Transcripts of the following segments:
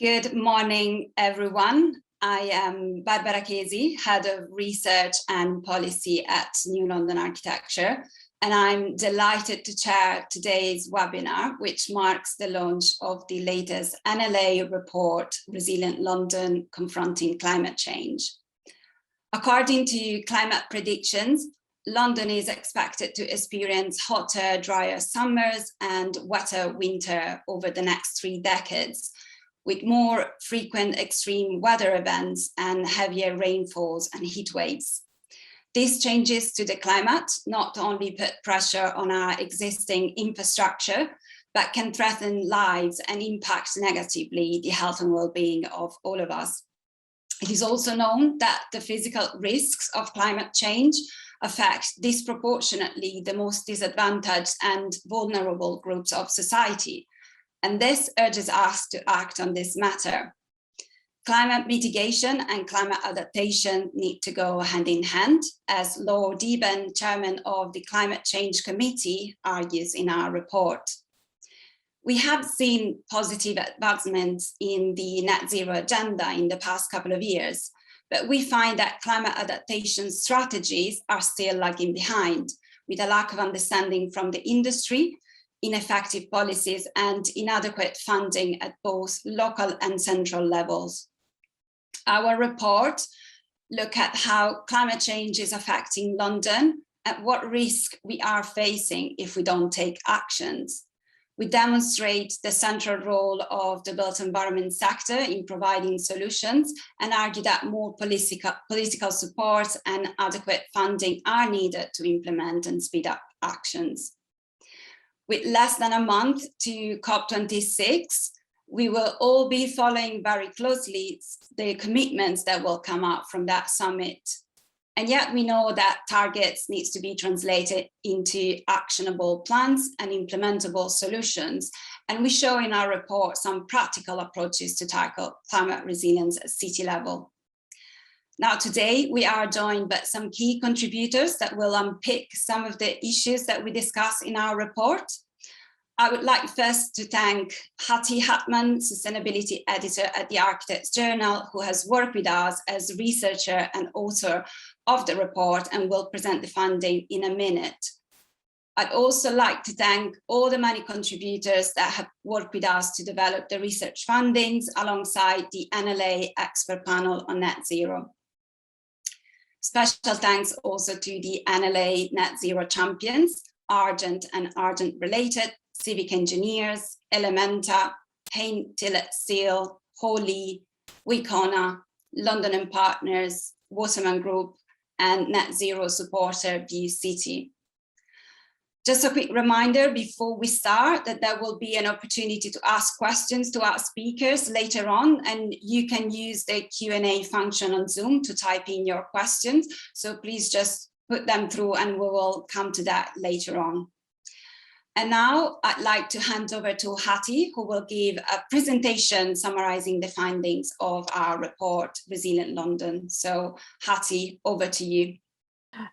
Good morning, everyone. I am Barbara Chesi, Head of Research and Policy at New London Architecture, and I'm delighted to chair today's webinar, which marks the launch of the latest NLA report, Resilient London, Confronting Climate Change. According to climate predictions, London is expected to experience hotter, drier summers and wetter winter over the next 3 decades, with more frequent extreme weather events and heavier rainfalls and heat waves. These changes to the climate not only put pressure on our existing infrastructure, but can threaten lives and impact negatively the health and well-being of all of us. It is also known that the physical risks of climate change affect disproportionately the most disadvantaged and vulnerable groups of society. And this urges us to act on this matter. Climate mitigation and climate adaptation need to go hand in hand, as Lord Deben, chairman of the Climate Change Committee, argues in our report. We have seen positive advancements in the net zero agenda in the past couple of years, but we find that climate adaptation strategies are still lagging behind, with a lack of understanding from the industry, ineffective policies and inadequate funding at both local and central levels. Our report looks at how climate change is affecting London and what risk we are facing if we don't take actions. We demonstrate the central role of the built environment sector in providing solutions and argue that more political support and adequate funding are needed to implement and speed up actions. With less than a month to COP26, we will all be following very closely the commitments that will come out from that summit. And yet we know that targets need to be translated into actionable plans and implementable solutions. And we show in our report some practical approaches to tackle climate resilience at city level. Now, today we are joined by some key contributors that will unpick some of the issues that we discuss in our report. I would like first to thank Hattie Hartman, Sustainability Editor at the Architects Journal, who has worked with us as researcher and author of the report and will present the finding in a minute. I'd also like to thank all the many contributors that have worked with us to develop the research findings alongside the NLA expert panel on net zero. Special thanks also to the NLA Net Zero champions, Argent and Argent related, civic engineers, Elementa, Hain Tillett Seal, Holy, Wicona, London and Partners, Waterman Group, and Net Zero supporter View City. Just a quick reminder before we start that there will be an opportunity to ask questions to our speakers later on, and you can use the Q&A function on Zoom to type in your questions. So please just put them through and we will come to that later on. And now I'd like to hand over to Hattie, who will give a presentation summarizing the findings of our report, Resilient London. So Hattie, over to you.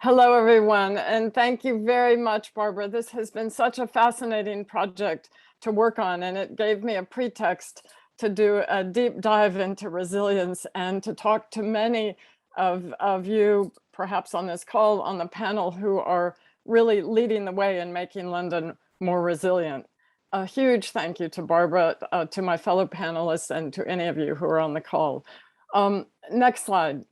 Hello, everyone, and thank you very much, Barbara. This has been such a fascinating project to work on, and it gave me a pretext to do a deep dive into resilience and to talk to many of you, perhaps on this call, on the panel, who are really leading the way in making London more resilient. A huge thank you to Barbara, to my fellow panelists, and to any of you who are on the call. Next slide.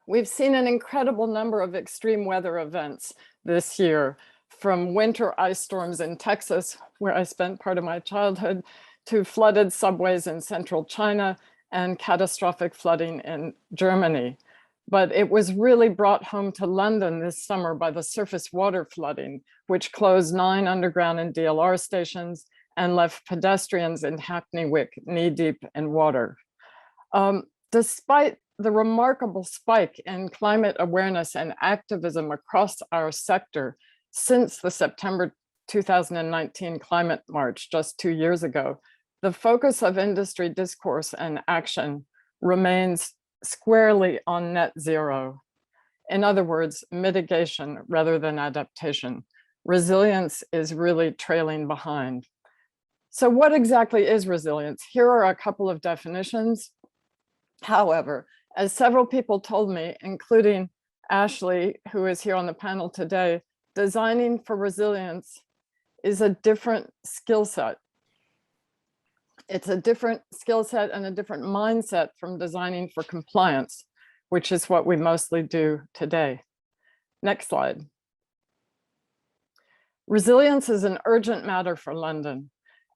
We've seen an incredible number of extreme weather events this year, from winter ice storms in Texas, where I spent part of my childhood, to flooded subways in central China and catastrophic flooding in Germany. But it was really brought home to London this summer by the surface water flooding, which closed 9 underground and DLR stations and left pedestrians in Hackney Wick knee-deep in water. Despite the remarkable spike in climate awareness and activism across our sector since the September 2019 climate march just 2 years ago, the focus of industry discourse and action remains squarely on net zero. In other words, mitigation rather than adaptation. Resilience is really trailing behind. So what exactly is resilience? Here are a couple of definitions. However, as several people told me, including Ashley, who is here on the panel today, designing for resilience is a different skill set. It's a different skill set and a different mindset from designing for compliance, which is what we mostly do today. Next slide. Resilience is an urgent matter for London.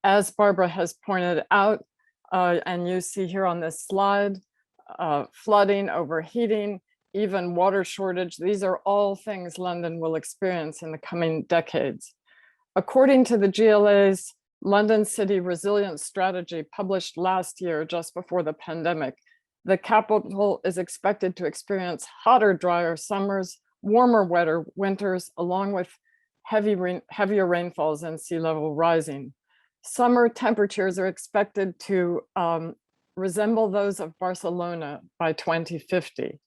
As Barbara has pointed out, and you see here on this slide, flooding, overheating, even water shortage, these are all things London will experience in the coming decades. According to the GLA's London City Resilience Strategy published last year, just before the pandemic, the capital is expected to experience hotter, drier summers, warmer, wetter winters, along with heavier rainfalls and sea level rising. Summer temperatures are expected to resemble those of Barcelona by 2050.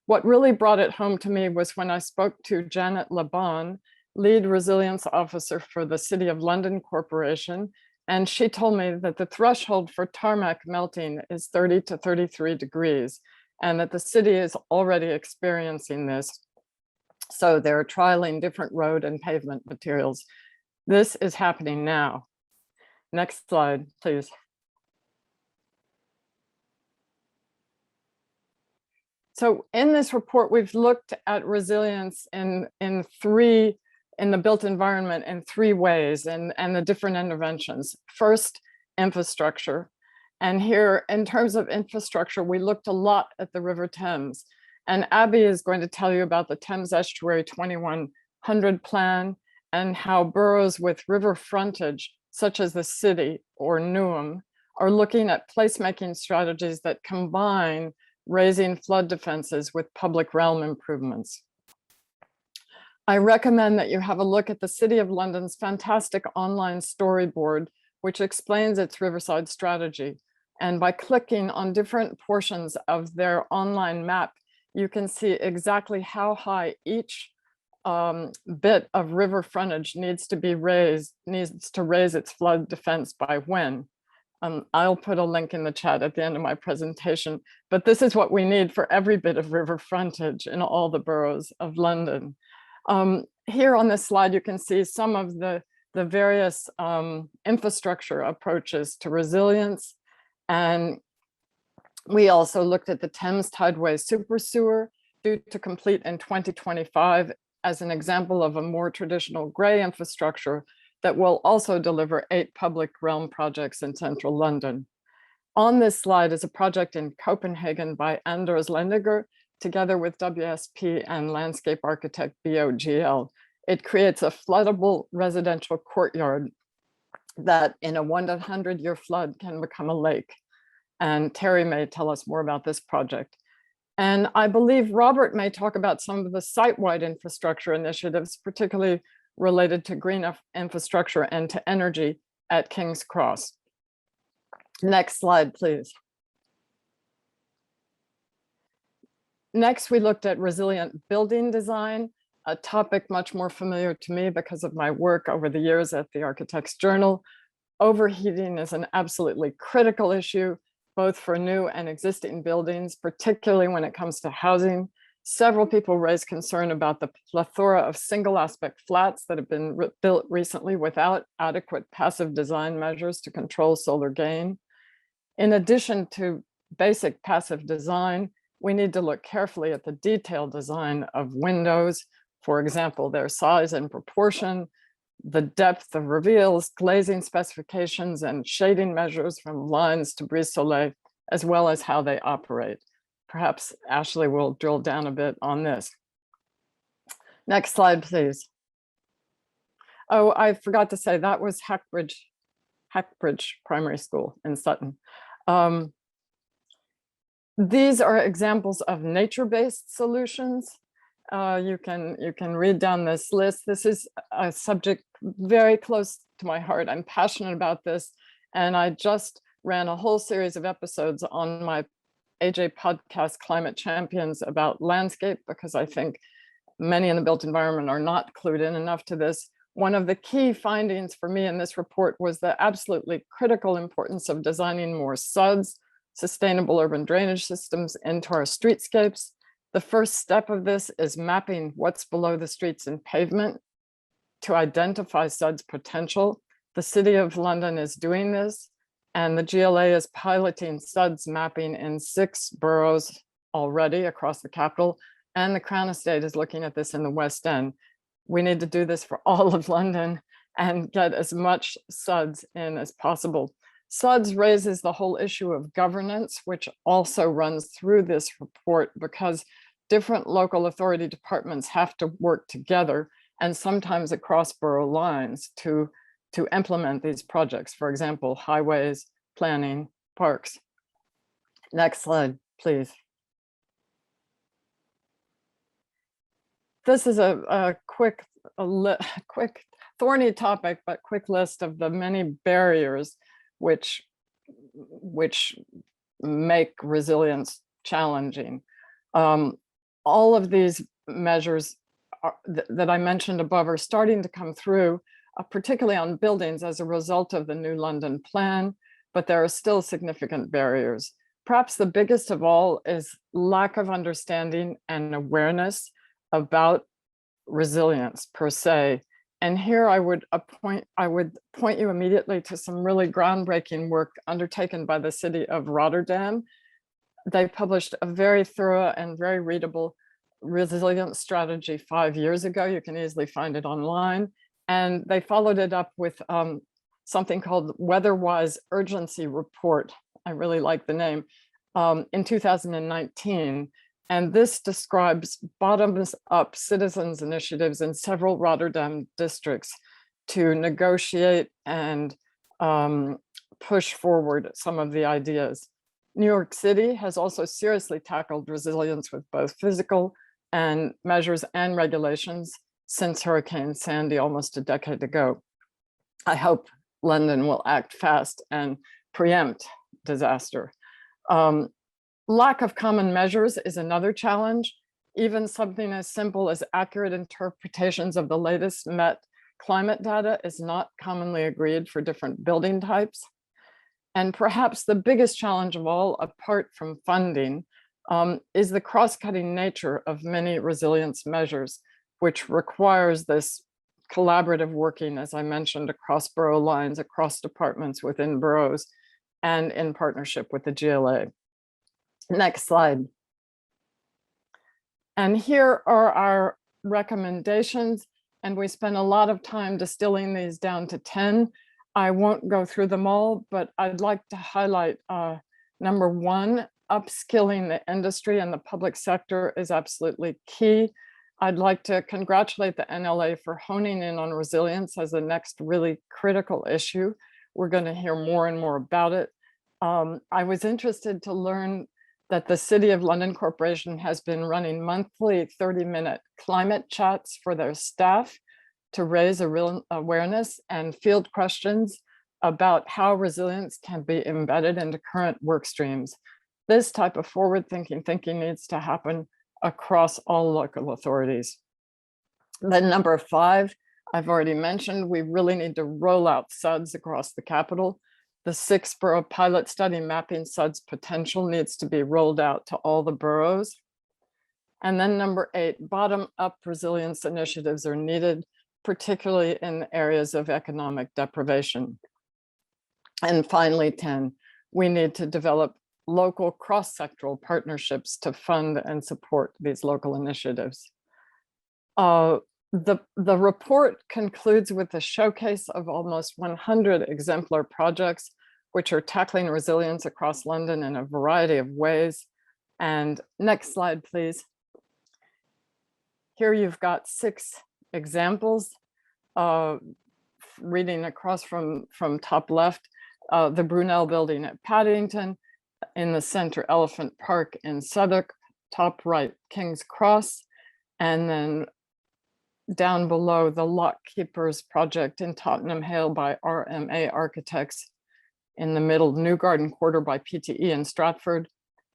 What really brought it home to me was when I spoke to Janet Laban, lead resilience officer for the City of London Corporation, and she told me that the threshold for tarmac melting is 30 to 33 degrees, and that the city is already experiencing this. So they're trialing different road and pavement materials. This is happening now. Next slide, please. So in this report, we've looked at resilience in the built environment in three ways and the different interventions. First, infrastructure. And here, in terms of infrastructure, we looked a lot at the River Thames. And Abby is going to tell you about the Thames Estuary 2100 plan and how boroughs with river frontage, such as the city or Newham, are looking at placemaking strategies that combine raising flood defenses with public realm improvements. I recommend that you have a look at the City of London's fantastic online storyboard, which explains its Riverside strategy. And by clicking on different portions of their online map, you can see exactly how high each bit of river frontage needs to raise its flood defense by when. I'll put a link in the chat at the end of my presentation, but this is what we need for every bit of river frontage in all the boroughs of London. Here on this slide, you can see some of the various infrastructure approaches to resilience. And we also looked at the Thames Tideway Super Sewer, due to complete in 2025, as an example of a more traditional gray infrastructure that will also deliver 8 public realm projects in central London. On this slide is a project in Copenhagen by Anders Lendiger, together with WSP and landscape architect BOGL. It creates a floodable residential courtyard that in a 100-year flood can become a lake. And Terry may tell us more about this project. And I believe Robert may talk about some of the site-wide infrastructure initiatives, particularly related to green infrastructure and to energy at King's Cross. Next slide, please. Next, we looked at resilient building design, a topic much more familiar to me because of my work over the years at the Architects Journal. Overheating is an absolutely critical issue, both for new and existing buildings, particularly when it comes to housing. Several people raised concern about the plethora of single aspect flats that have been built recently without adequate passive design measures to control solar gain. In addition to basic passive design, we need to look carefully at the detailed design of windows, for example, their size and proportion, the depth of reveals, glazing specifications, and shading measures from lines to brise-soleil, as well as how they operate. Perhaps Ashley will drill down a bit on this. Next slide, please. Oh, I forgot to say that was Hackbridge Primary School in Sutton. These are examples of nature-based solutions. You can read down this list. This is a subject very close to my heart. I'm passionate about this, and I just ran a whole series of episodes on my AJ podcast, Climate Champions, about landscape, because I think many in the built environment are not clued in enough to this. One of the key findings for me in this report was the absolutely critical importance of designing more SUDs, sustainable urban drainage systems, into our streetscapes. The first step of this is mapping what's below the streets and pavement to identify SUD's potential. The City of London is doing this, and the GLA is piloting SUDS mapping in 6 boroughs already across the capital, and the Crown Estate is looking at this in the West End. We need to do this for all of London and get as much SUDS in as possible. SUDS raises the whole issue of governance, which also runs through this report, because different local authority departments have to work together and sometimes across borough lines to implement these projects. For example, highways, planning, parks. Next slide, please. This is a quick thorny topic, but quick list of the many barriers which make resilience challenging. All of these measures that I mentioned above are starting to come through, particularly on buildings as a result of the New London Plan, but there are still significant barriers. Perhaps the biggest of all is lack of understanding and awareness about resilience per se. And here I would point you immediately to some really groundbreaking work undertaken by the city of Rotterdam. They published a very thorough and very readable resilience strategy 5 years ago. You can easily find it online. And they followed it up with something called Weather-Wise Urgency Report. I really like the name, in 2019. And this describes bottoms up citizens initiatives in several Rotterdam districts to negotiate and push forward some of the ideas. New York City has also seriously tackled resilience with both physical and measures and regulations since Hurricane Sandy almost a decade ago. I hope London will act fast and preempt disaster. Lack of common measures is another challenge. Even something as simple as accurate interpretations of the latest Met climate data is not commonly agreed for different building types. And perhaps the biggest challenge of all, apart from funding, is the cross-cutting nature of many resilience measures, which requires this collaborative working, as I mentioned, across borough lines, across departments within boroughs, and in partnership with the GLA. Next slide. And here are our recommendations, and we spent a lot of time distilling these down to 10. I won't go through them all, but I'd like to highlight number 1, upskilling the industry and the public sector is absolutely key. I'd like to congratulate the NLA for honing in on resilience as the next really critical issue. We're going to hear more and more about it. I was interested to learn that the City of London Corporation has been running monthly 30-minute climate chats for their staff to raise a real awareness and field questions about how resilience can be embedded into current work streams. This type of forward-thinking thinking needs to happen across all local authorities. Then number 5, I've already mentioned, we really need to roll out SUDS across the capital. The 6 borough pilot study mapping SUDS potential needs to be rolled out to all the boroughs. And then number 8, bottom-up resilience initiatives are needed, particularly in areas of economic deprivation. And finally, 10, we need to develop local cross-sectoral partnerships to fund and support these local initiatives. The report concludes with a showcase of almost 100 exemplar projects, which are tackling resilience across London in a variety of ways. And next slide, please. Here you've got 6 examples, reading across from top left, the Brunel building at Paddington, in the center, Elephant Park in Southwark, top right, King's Cross, and then down below, the Lock Keepers project in Tottenham Hale by RMA Architects, in the middle, New Garden Quarter by PTE in Stratford,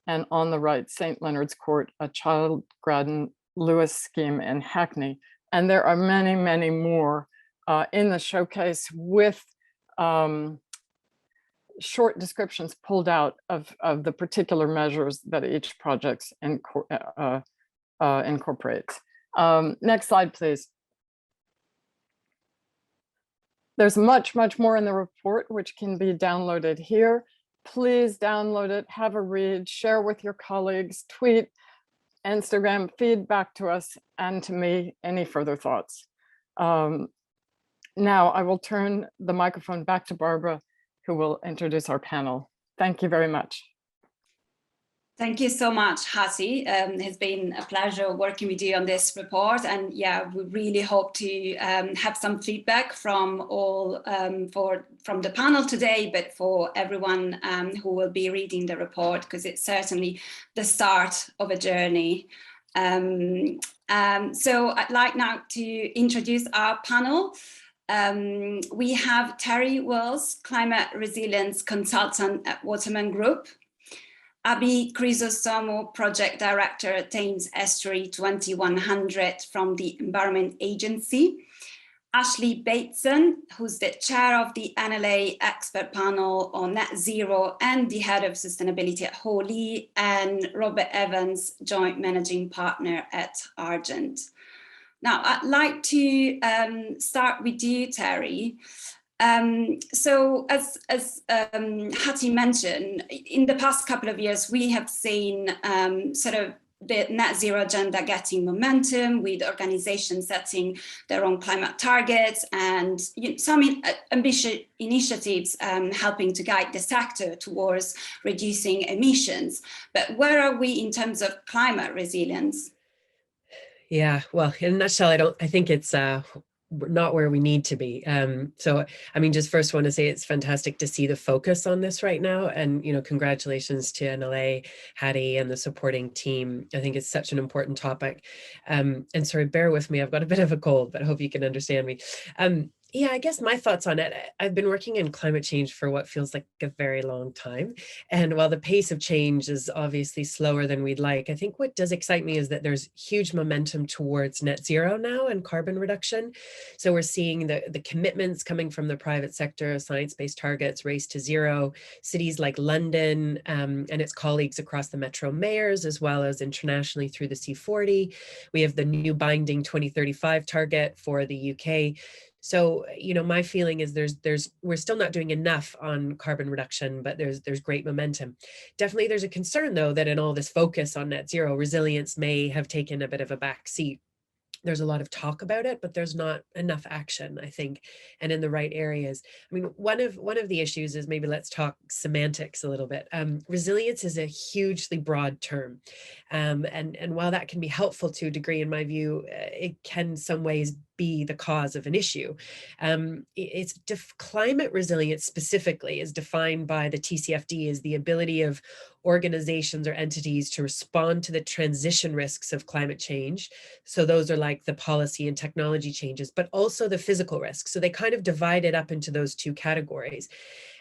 and on the right, St. Leonard's Court, a Child Graden Lewis scheme in Hackney. And there are many, many more in the showcase with short descriptions pulled out of the particular measures that each project incorporates. Next slide, please. There's much, much more in the report, which can be downloaded here. Please download it, have a read, share with your colleagues, tweet, Instagram, feedback to us and to me any further thoughts. Now I will turn the microphone back to Barbara, who will introduce our panel. Thank you very much. Thank you so much, Hasi. It's been a pleasure working with you on this report. And yeah, we really hope to have some feedback from all, from the panel today, but for everyone who will be reading the report, because it's certainly the start of a journey. So I'd like now to introduce our panel. We have Terry Wills, Climate Resilience Consultant at Waterman Group. Abby Chrysostomo, Project Director at Thames Estuary 2100 from the Environment Agency. Ashley Bateson, who's the chair of the NLA expert panel on net zero and the head of sustainability at Holy, and Robert Evans, joint managing partner at Argent. Now, I'd like to start with you, Terry. So as Hattie mentioned, in the past couple of years, we have seen sort of the net zero agenda getting momentum, with organizations setting their own climate targets and some ambitious initiatives helping to guide the sector towards reducing emissions. But where are we in terms of climate resilience? Yeah, well, in a nutshell, I think it's not where we need to be. So, I mean, just first want to say it's fantastic to see the focus on this right now. And, congratulations to NLA, Hattie, and the supporting team. I think it's such an important topic. And sorry, bear with me. I've got a bit of a cold, but I hope you can understand me. Yeah, I guess my thoughts on it, I've been working in climate change for what feels like a very long time. And while the pace of change is obviously slower than we'd like, I think what does excite me is that there's huge momentum towards net zero now and carbon reduction. So we're seeing the commitments coming from the private sector, science-based targets, race to zero, cities like London and its colleagues across the metro mayors, as well as internationally through the C40. We have the new binding 2035 target for the UK. So, my feeling is we're still not doing enough on carbon reduction, but there's great momentum. Definitely there's a concern, though, that in all this focus on net zero, resilience may have taken a bit of a back seat. There's a lot of talk about it, but there's not enough action, I think, and in the right areas. I mean, one of the issues is, maybe let's talk semantics a little bit. Resilience is a hugely broad term. And while that can be helpful to a degree, in my view, it can in some ways be the cause of an issue. Climate resilience specifically is defined by the TCFD as the ability of organizations or entities to respond to the transition risks of climate change. So those are like the policy and technology changes, but also the physical risks. So they kind of divide it up into those two categories.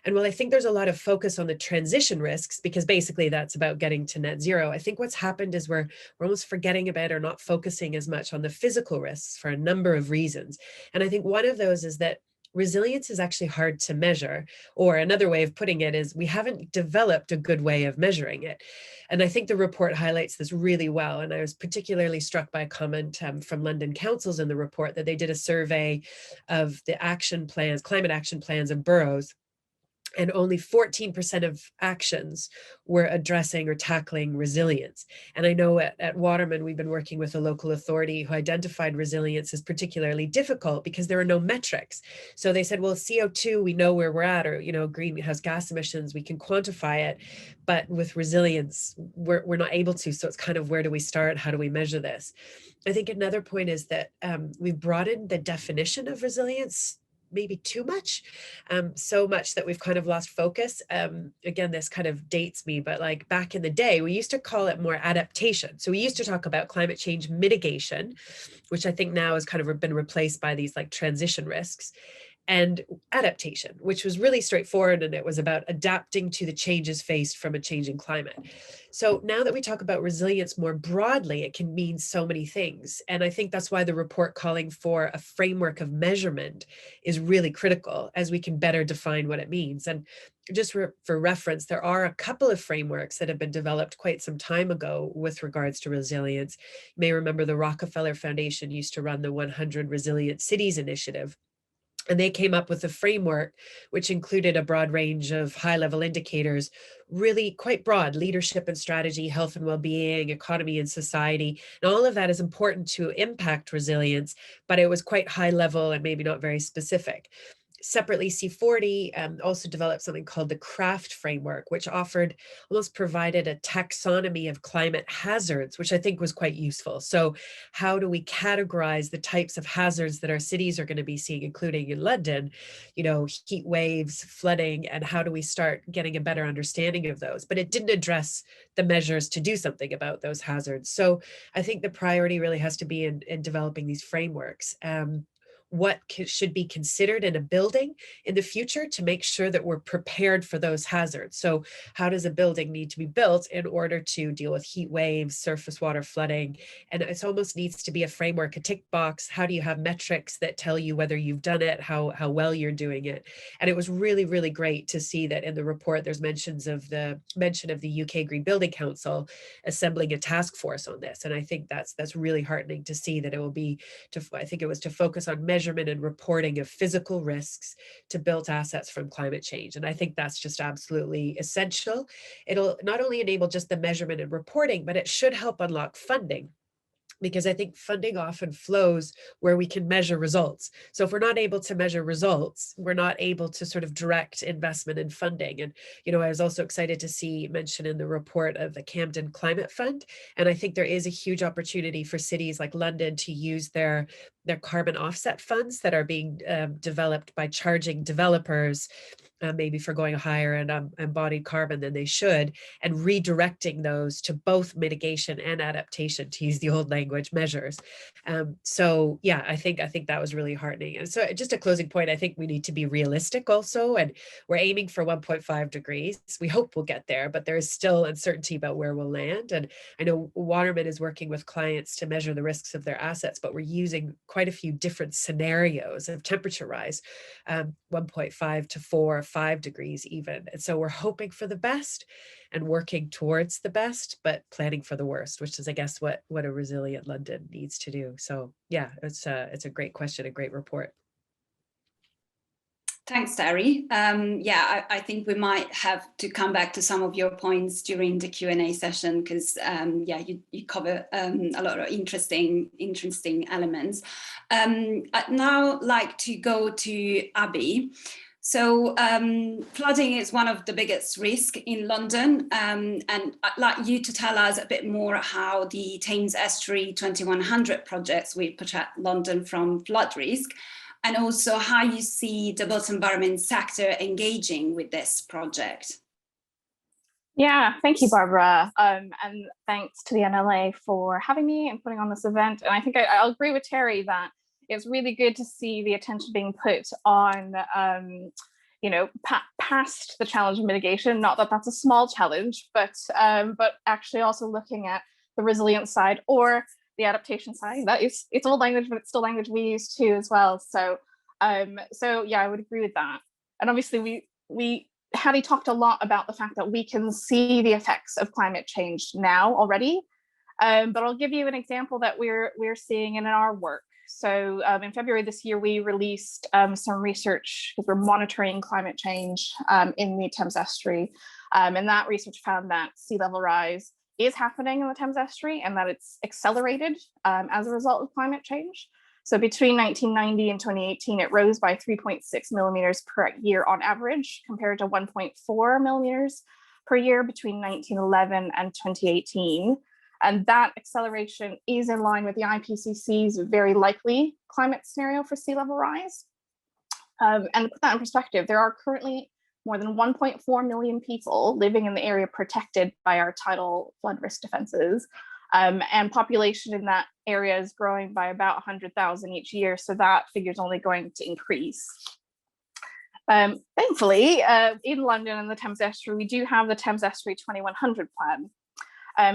And while I think there's a lot of focus on the transition risks, because basically that's about getting to net zero, I think what's happened is we're almost forgetting about or not focusing as much on the physical risks for a number of reasons. And I think one of those is that resilience is actually hard to measure, or another way of putting it is we haven't developed a good way of measuring it. And I think the report highlights this really well. And I was particularly struck by a comment from London councils in the report that they did a survey of the action plans, climate action plans of boroughs, and only 14% of actions were addressing or tackling resilience. And I know at Waterman, we've been working with a local authority who identified resilience as particularly difficult because there are no metrics. So they said, well, CO2, we know where we're at, or, greenhouse gas emissions, we can quantify it. But with resilience, we're not able to. So it's kind of, where do we start? How do we measure this? I think another point is that we've broadened the definition of resilience maybe too much, so much that we've kind of lost focus. Again, this kind of dates me, but like back in the day, we used to call it more adaptation. So we used to talk about climate change mitigation, which I think now has kind of been replaced by these like transition risks. and adaptation, which was really straightforward, and it was about adapting to the changes faced from a changing climate. So now that we talk about resilience more broadly, it can mean so many things. And I think that's why the report calling for a framework of measurement is really critical, as we can better define what it means. And just for reference, there are a couple of frameworks that have been developed quite some time ago with regards to resilience. You may remember the Rockefeller Foundation used to run the 100 Resilient Cities Initiative. And they came up with a framework which included a broad range of high-level indicators, really quite broad: leadership and strategy, health and well-being, economy and society. And all of that is important to impact resilience, but it was quite high level and maybe not very specific. Separately, C40 also developed something called the CRAFT framework, which almost provided a taxonomy of climate hazards, which I think was quite useful. So how do we categorize the types of hazards that our cities are going to be seeing, including in London, heat waves, flooding, and how do we start getting a better understanding of those? But it didn't address the measures to do something about those hazards. So I think the priority really has to be in developing these frameworks. What should be considered in a building in the future to make sure that we're prepared for those hazards. So how does a building need to be built in order to deal with heat waves, surface water flooding? And it almost needs to be a framework, a tick box. How do you have metrics that tell you whether you've done it, how well you're doing it? And it was really, really great to see that in the report, there's mention of the UK Green Building Council assembling a task force on this. And I think that's really heartening to see that it will be I think it was to focus on measurement and reporting of physical risks to built assets from climate change. And I think that's just absolutely essential. It'll not only enable just the measurement and reporting, but it should help unlock funding, because I think funding often flows where we can measure results. So if we're not able to measure results, we're not able to sort of direct investment in funding. And, I was also excited to see mention in the report of the Camden Climate Fund. And I think there is a huge opportunity for cities like London to use their carbon offset funds that are being developed by charging developers maybe for going higher in embodied carbon than they should, and redirecting those to both mitigation and adaptation, to use the old language, measures. So yeah, I think that was really heartening. And so just a closing point, I think we need to be realistic also, and we're aiming for 1.5 degrees. We hope we'll get there, but there is still uncertainty about where we'll land. And I know Waterman is working with clients to measure the risks of their assets, but we're using quite a few different scenarios of temperature rise, 1.5 to 4, 5 degrees even. And so we're hoping for the best and working towards the best, but planning for the worst, which is, I guess, what a resilient London needs to do. So yeah, it's a great question, a great report. Thanks, Terry. I think we might have to come back to some of your points during the Q&A session, because you cover a lot of interesting elements. I'd now like to go to Abby. So flooding is one of the biggest risks in London, and I'd like you to tell us a bit more how the Thames Estuary 2100 projects will protect London from flood risk, and also how you see the built environment sector engaging with this project. Yeah, thank you, Barbara. And thanks to the NLA for having me and putting on this event. And I think I'll agree with Terry that it's really good to see the attention being put on, past the challenge of mitigation. Not that that's a small challenge, but actually also looking at the resilience side or the adaptation side. It's old language, but it's still language we use too as well. So yeah, I would agree with that. And obviously Hattie talked a lot about the fact that we can see the effects of climate change now already. But I'll give you an example that we're seeing in our work. So in February this year, we released some research because we're monitoring climate change in the Thames Estuary. And that research found that sea level rise is happening in the Thames Estuary and that it's accelerated as a result of climate change. So between 1990 and 2018, it rose by 3.6 millimeters per year on average, compared to 1.4 millimeters per year between 1911 and 2018. And that acceleration is in line with the IPCC's very likely climate scenario for sea level rise. And to put that in perspective, there are currently more than 1.4 million people living in the area protected by our tidal flood risk defenses. And population in that area is growing by about 100,000 each year. So that figure is only going to increase. Thankfully, in London and the Thames Estuary, we do have the Thames Estuary 2100 plan.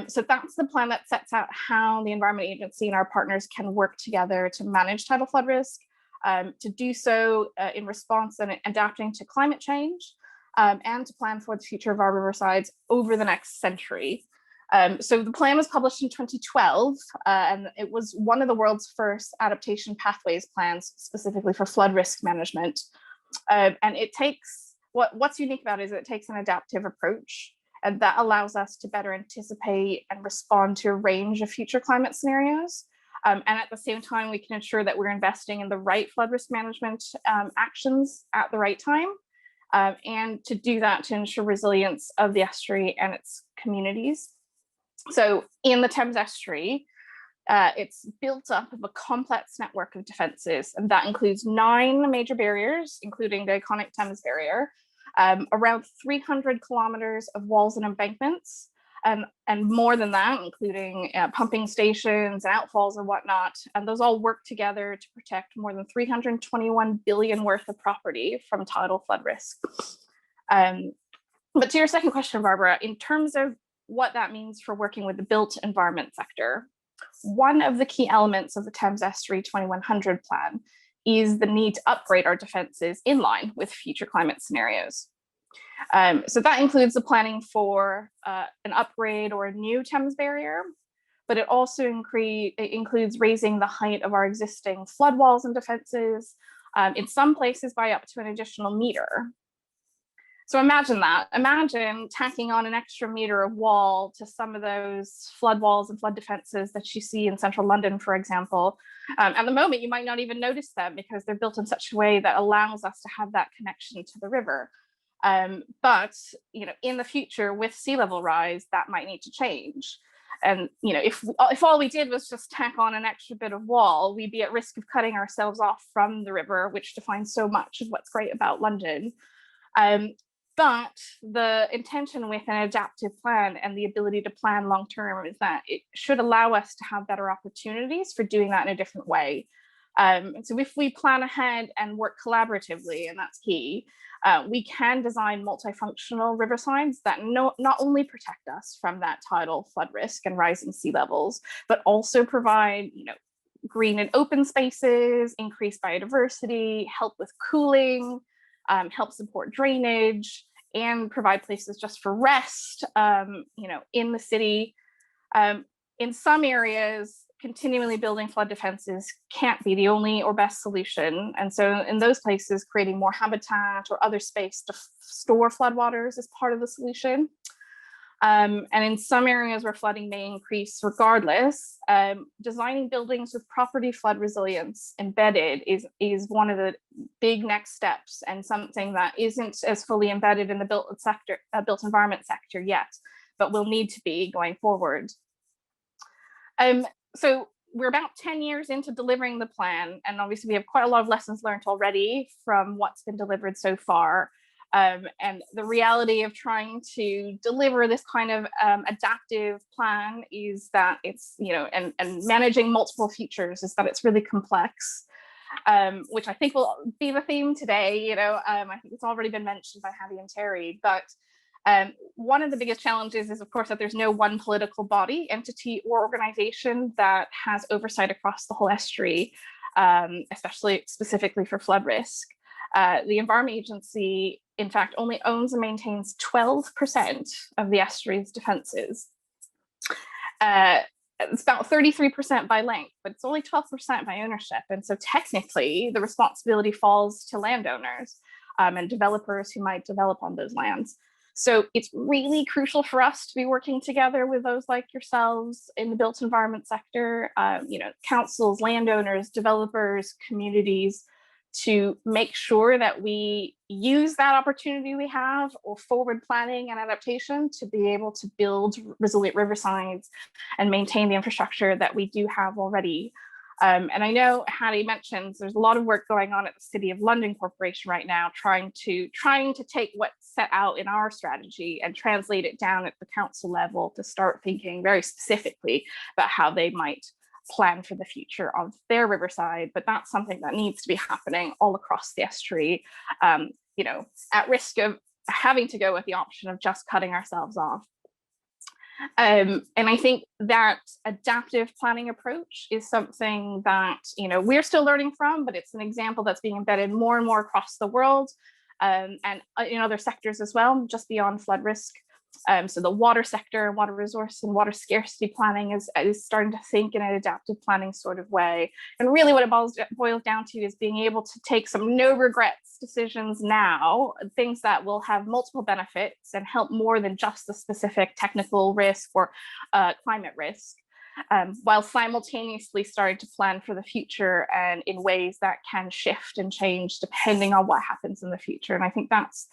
So that's the plan that sets out how the Environment Agency and our partners can work together to manage tidal flood risk, to do so in response and adapting to climate change, and to plan for the future of our riversides over the next century. So the plan was published in 2012, and it was one of the world's first adaptation pathways plans specifically for flood risk management. And it takes, what's unique about it is it takes an adaptive approach, and that allows us to better anticipate and respond to a range of future climate scenarios. And at the same time, we can ensure that we're investing in the right flood risk management actions at the right time. And to do that, to ensure resilience of the estuary and its communities. So in the Thames Estuary, it's built up of a complex network of defenses, and that includes 9 major barriers, including the iconic Thames Barrier, around 300 kilometers of walls and embankments, and more than that, including pumping stations and outfalls and whatnot. And those all work together to protect more than 321 billion worth of property from tidal flood risk. But to your second question, Barbara, in terms of what that means for working with the built environment sector, one of the key elements of the Thames Estuary 2100 plan is the need to upgrade our defenses in line with future climate scenarios. So that includes the planning for an upgrade or a new Thames barrier, but it also includes raising the height of our existing flood walls and defenses, in some places by up to an additional meter. So imagine that. Imagine tacking on an extra meter of wall to some of those flood walls and flood defenses that you see in central London, for example. At the moment, you might not even notice them because they're built in such a way that allows us to have that connection to the river. But in the future, with sea level rise, that might need to change. And if all we did was just tack on an extra bit of wall, we'd be at risk of cutting ourselves off from the river, which defines so much of what's great about London. But the intention with an adaptive plan and the ability to plan long-term is that it should allow us to have better opportunities for doing that in a different way. So if we plan ahead and work collaboratively, and that's key, we can design multifunctional riversides that not only protect us from that tidal flood risk and rising sea levels, but also provide green and open spaces, increase biodiversity, help with cooling, help support drainage, and provide places just for rest, in the city. In some areas, continually building flood defenses can't be the only or best solution. And so in those places, creating more habitat or other space to store floodwaters is part of the solution. And in some areas where flooding may increase regardless, designing buildings with property flood resilience embedded is one of the big next steps, and something that isn't as fully embedded in the built environment sector yet, but will need to be going forward. So we're about 10 years into delivering the plan, and obviously we have quite a lot of lessons learned already from what's been delivered so far. And the reality of trying to deliver this kind of adaptive plan is that it's, and managing multiple futures is that it's really complex, which I think will be the theme today. I think it's already been mentioned by Hattie and Terry, but one of the biggest challenges is, of course, that there's no one political body, entity, or organization that has oversight across the whole estuary, especially specifically for flood risk. The Environment Agency, in fact, only owns and maintains 12% of the estuary's defenses. It's about 33% by length, but it's only 12% by ownership. And so technically, the responsibility falls to landowners and developers who might develop on those lands. So it's really crucial for us to be working together with those like yourselves in the built environment sector, councils, landowners, developers, communities, to make sure that we use that opportunity we have or forward planning and adaptation to be able to build resilient riversides and maintain the infrastructure that we do have already. And I know Hattie mentions there's a lot of work going on at the City of London Corporation right now, trying to take what's set out in our strategy and translate it down at the council level to start thinking very specifically about how they might plan for the future of their riverside. But that's something that needs to be happening all across the estuary. at risk of having to go with the option of just cutting ourselves off. And I think that adaptive planning approach is something that, we're still learning from, but it's an example that's being embedded more and more across the world, and in other sectors as well, just beyond flood risk. So the water sector, water resource and water scarcity planning is starting to think in an adaptive planning sort of way. And really what it boils down to is being able to take some no regrets decisions now, things that will have multiple benefits and help more than just the specific technical risk or climate risk, while simultaneously starting to plan for the future and in ways that can shift and change depending on what happens in the future. And I think that's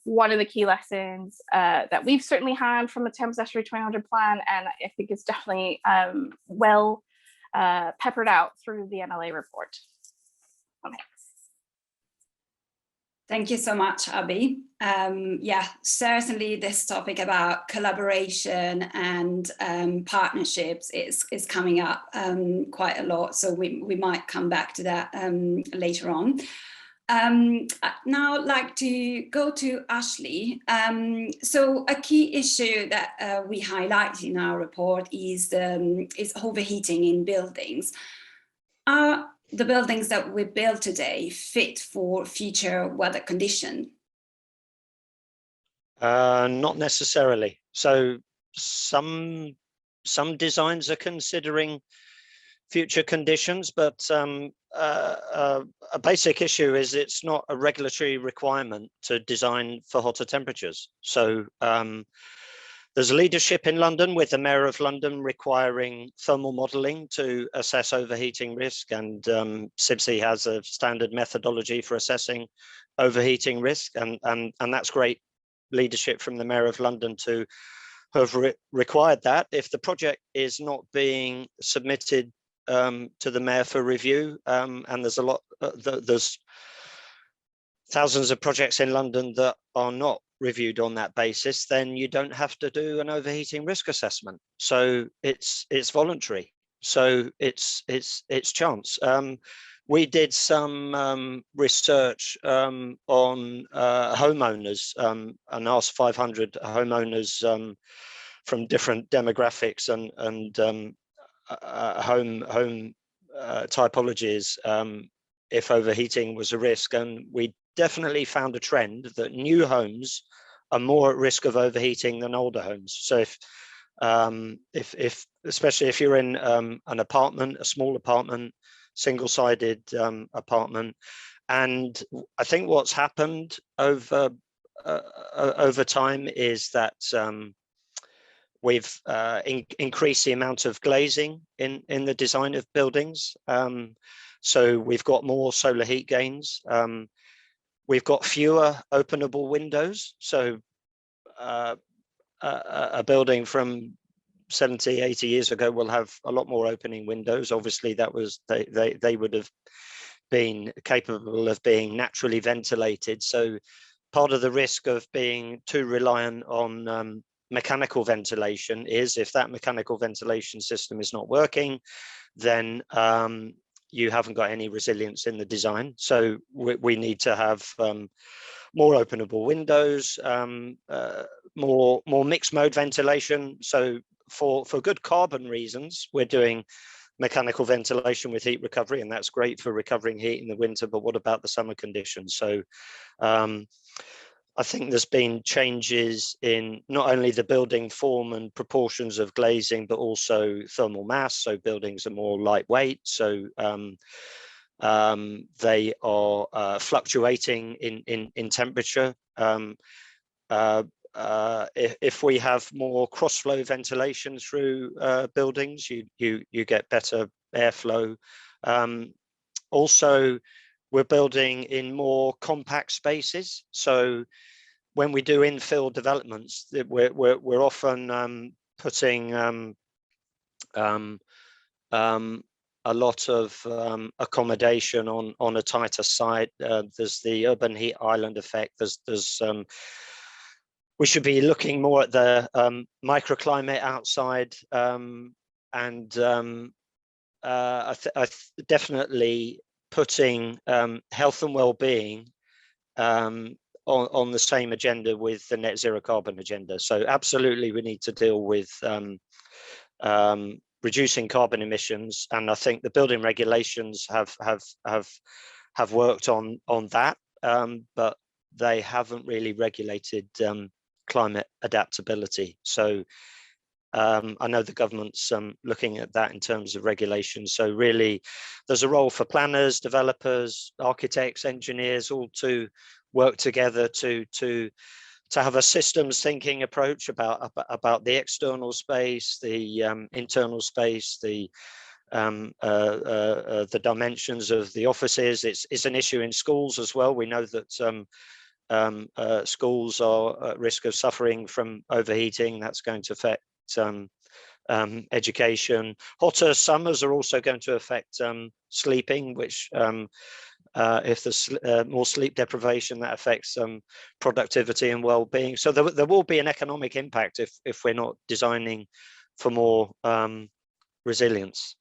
one of the key lessons that we've certainly had from the Thames Estuary 2000 plan, and I think it's definitely well peppered out through the MLA report. Okay. Thank you so much, Abby. Yeah, certainly this topic about collaboration and partnerships is coming up quite a lot. So we might come back to that later on. Now I'd like to go to Ashley. So a key issue that we highlight in our report is overheating in buildings. Are the buildings that we build today fit for future weather condition? Not necessarily. So some designs are considering future conditions, but a basic issue is it's not a regulatory requirement to design for hotter temperatures. So there's leadership in London with the Mayor of London requiring thermal modelling to assess overheating risk, and CIBSE has a standard methodology for assessing overheating risk, and that's great leadership from the Mayor of London to have required that. If the project is not being submitted to the Mayor for review, and there's thousands of projects in London that are not reviewed on that basis, then you don't have to do an overheating risk assessment. So it's voluntary. So it's chance. We did some research on homeowners and asked 500 homeowners from different demographics and home typologies if overheating was a risk, and we definitely found a trend that new homes are more at risk of overheating than older homes. So if especially if you're in an apartment, a small apartment, single-sided apartment, and I think what's happened over time is that we've increased the amount of glazing in the design of buildings. So we've got more solar heat gains. We've got fewer openable windows. So a building from 70, 80 years ago will have a lot more opening windows. Obviously, that was they would have been capable of being naturally ventilated. So part of the risk of being too reliant on mechanical ventilation is if that mechanical ventilation system is not working, then you haven't got any resilience in the design. So we need to have more openable windows, more mixed mode ventilation. So for good carbon reasons, we're doing mechanical ventilation with heat recovery, and that's great for recovering heat in the winter, but what about the summer conditions? So I think there's been changes in not only the building form and proportions of glazing, but also thermal mass. So buildings are more lightweight. So they are fluctuating in temperature. If we have more cross-flow ventilation through buildings, you get better airflow. Also, we're building in more compact spaces. So when we do infill developments, we're often putting a lot of accommodation on a tighter site. There's the urban heat island effect. We should be looking more at the microclimate outside, and definitely putting health and well-being on the same agenda with the net zero carbon agenda. So absolutely, we need to deal with reducing carbon emissions, and I think the building regulations have worked on that, but they haven't really regulated climate adaptability. So I know the government's looking at that in terms of regulations. So really, there's a role for planners, developers, architects, engineers, all to work together to have a systems thinking approach about the external space, the internal space, the dimensions of the offices. It's an issue in schools as well. We know that schools are at risk of suffering from overheating. That's going to affect education. Hotter summers are also going to affect sleeping, which if there's more sleep deprivation, that affects productivity and well-being. So there will be an economic impact if we're not designing for more resilience.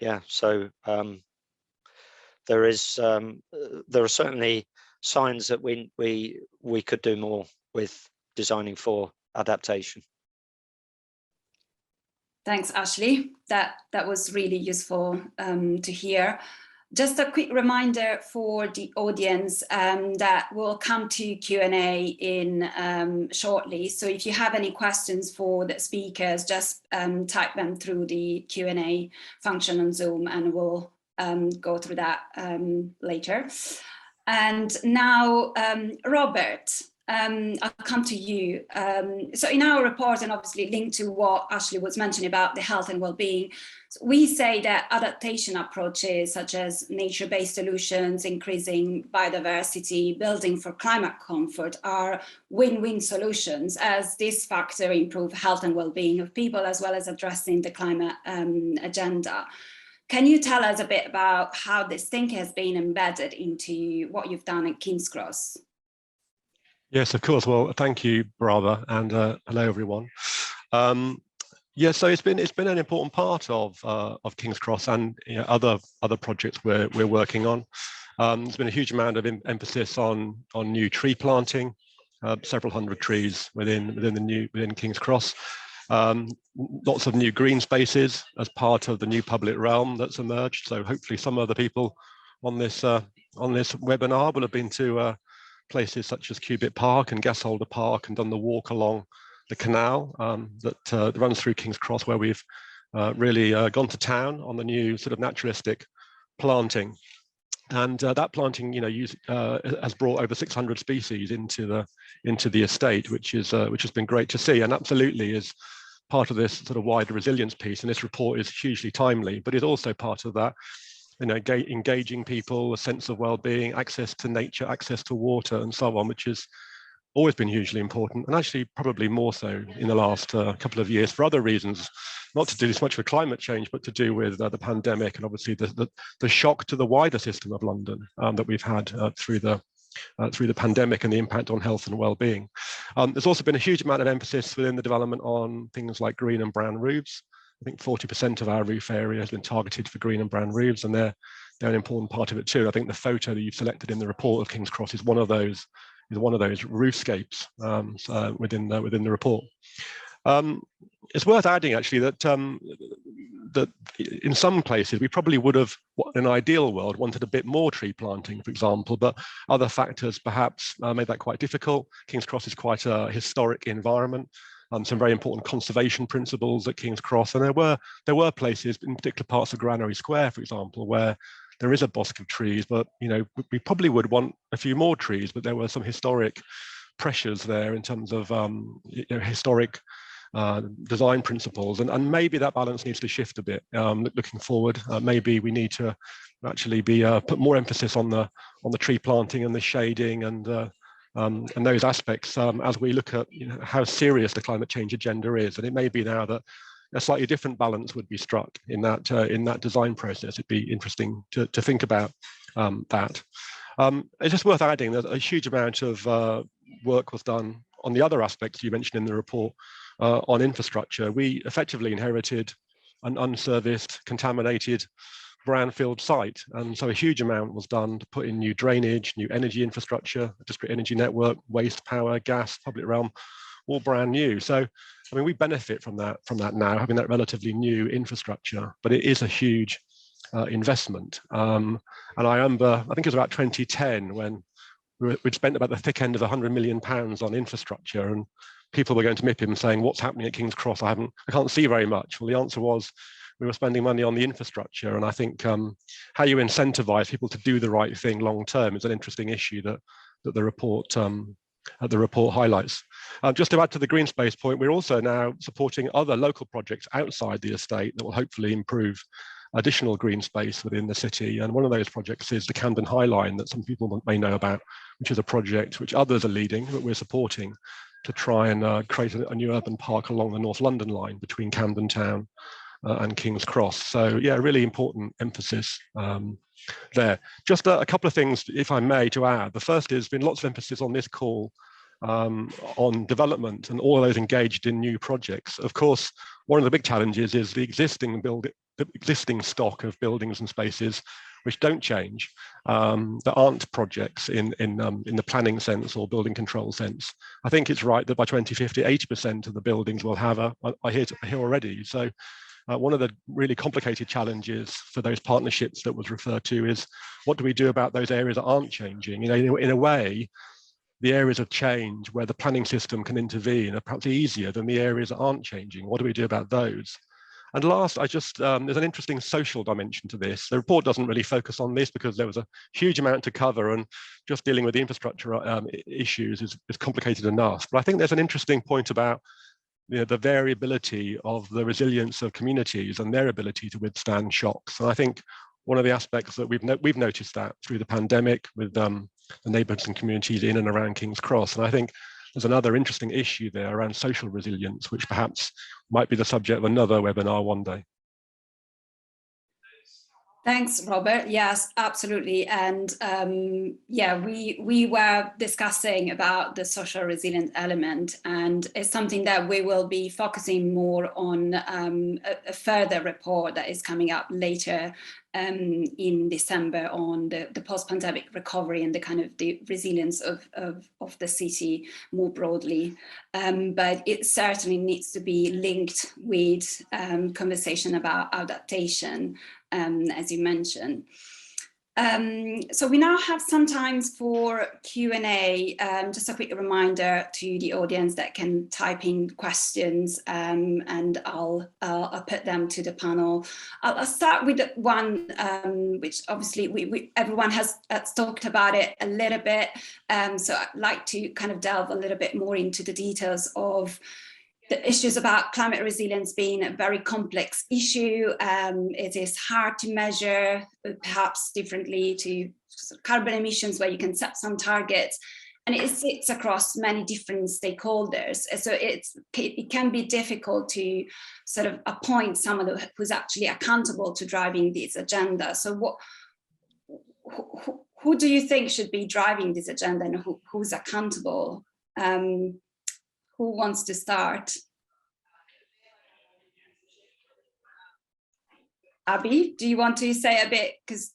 Yeah, so there are certainly signs that we could do more with designing for adaptation. Thanks, Ashley. That was really useful to hear. Just a quick reminder for the audience that we'll come to Q&A in shortly. So if you have any questions for the speakers, just type them through the Q&A function on Zoom, and we'll go through that later. And now, Robert, I'll come to you. So in our report, and obviously linked to what Ashley was mentioning about the health and well-being, we say that adaptation approaches such as nature-based solutions, increasing biodiversity, building for climate comfort are win-win solutions, as this factor improve health and well-being of people, as well as addressing the climate agenda. Can you tell us a bit about how this thinking has been embedded into what you've done at King's Cross? Yes, of course. Well, thank you, Barbara, and hello, everyone. Yeah, so it's been an important part of King's Cross and other projects we're working on. There's been a huge amount of emphasis on new tree planting, several hundred trees within King's Cross. Lots of new green spaces as part of the new public realm that's emerged. So hopefully some of the people on this webinar will have been to places such as Cubitt Park and Gasholder Park and done the walk along the canal that runs through King's Cross, where we've really gone to town on the new sort of naturalistic planting. And that planting, has brought over 600 species into the estate, which has been great to see, and absolutely is part of this sort of wider resilience piece. And this report is hugely timely, but it's also part of that, engaging people, a sense of well-being, access to nature, access to water, and so on, which has always been hugely important, and actually probably more so in the last couple of years for other reasons, not to do so much with climate change, but to do with the pandemic and obviously the shock to the wider system of London that we've had through the pandemic and the impact on health and well-being. There's also been a huge amount of emphasis within the development on things like green and brown roofs. I think 40% of our roof area has been targeted for green and brown roofs, and they're an important part of it too. I think the photo that you've selected in the report of King's Cross is one of those roofscapes within the report. It's worth adding actually that in some places we probably would have, in an ideal world, wanted a bit more tree planting, for example, but other factors perhaps made that quite difficult. King's Cross is quite a historic environment. Some very important conservation principles at King's Cross, and there were places, in particular parts of Granary Square, for example, where there is a bosque of trees, but we probably would want a few more trees, but there were some historic pressures there in terms of historic design principles, and maybe that balance needs to shift a bit looking forward. Maybe we need to actually put more emphasis on the tree planting and the shading and those aspects as we look at how serious the climate change agenda is. And it may be now that a slightly different balance would be struck in that design process. It'd be interesting to think about that. It's just worth adding that a huge amount of work was done on the other aspects you mentioned in the report on infrastructure. We effectively inherited an unserviced, contaminated brownfield site. And so a huge amount was done to put in new drainage, new energy infrastructure, a district energy network, waste, power, gas, public realm, all brand new. So, I mean, we benefit from that now, having that relatively new infrastructure, but it is a huge investment. And I remember, I think it was about 2010 when we'd spent about the thick end of £100 million on infrastructure, and people were going to MIPIM saying, what's happening at King's Cross? I can't see very much. Well, the answer was we were spending money on the infrastructure. And I think how you incentivize people to do the right thing long term is an interesting issue that the report highlights. Just to add to the green space point, we're also now supporting other local projects outside the estate that will hopefully improve additional green space within the city. And one of those projects is the Camden High Line that some people may know about, which is a project which others are leading, but we're supporting to try and create a new urban park along the North London line between Camden Town and King's Cross. So yeah, really important emphasis there. Just a couple of things, if I may, to add. The first is, been lots of emphasis on this call on development and all of those engaged in new projects. Of course, one of the big challenges is the existing stock of buildings and spaces which don't change. There aren't projects in the planning sense or building control sense. I think it's right that by 2050, 80% of the buildings will have I hear already. So one of the really complicated challenges for those partnerships that was referred to is, what do we do about those areas that aren't changing? You know, in a way, the areas of change where the planning system can intervene are perhaps easier than the areas that aren't changing. What do we do about those? And last, there's an interesting social dimension to this. The report doesn't really focus on this because there was a huge amount to cover, and just dealing with the infrastructure issues is complicated enough. But I think there's an interesting point about the variability of the resilience of communities and their ability to withstand shocks. And I think one of the aspects that we've noticed that through the pandemic with the neighbourhoods and communities in and around King's Cross. And I think there's another interesting issue there around social resilience, which perhaps might be the subject of another webinar one day. Thanks, Robert. Yes, absolutely. And yeah, we were discussing about the social resilience element, and it's something that we will be focusing more on a further report that is coming up later in December on the post-pandemic recovery and the kind of the resilience of the city more broadly. But it certainly needs to be linked with conversation about adaptation, as you mentioned. So we now have some time for Q&A. Just a quick reminder to the audience that can type in questions, and I'll put them to the panel. I'll start with one which obviously everyone has talked about it a little bit. So I'd like to kind of delve a little bit more into the details of the issues about climate resilience being a very complex issue. It is hard to measure, perhaps differently to carbon emissions, where you can set some targets, and it sits across many different stakeholders. So it can be difficult to sort of appoint someone who's actually accountable to driving this agenda. So who do you think should be driving this agenda, and who's accountable? Who wants to start? Abby, do you want to say a bit? Because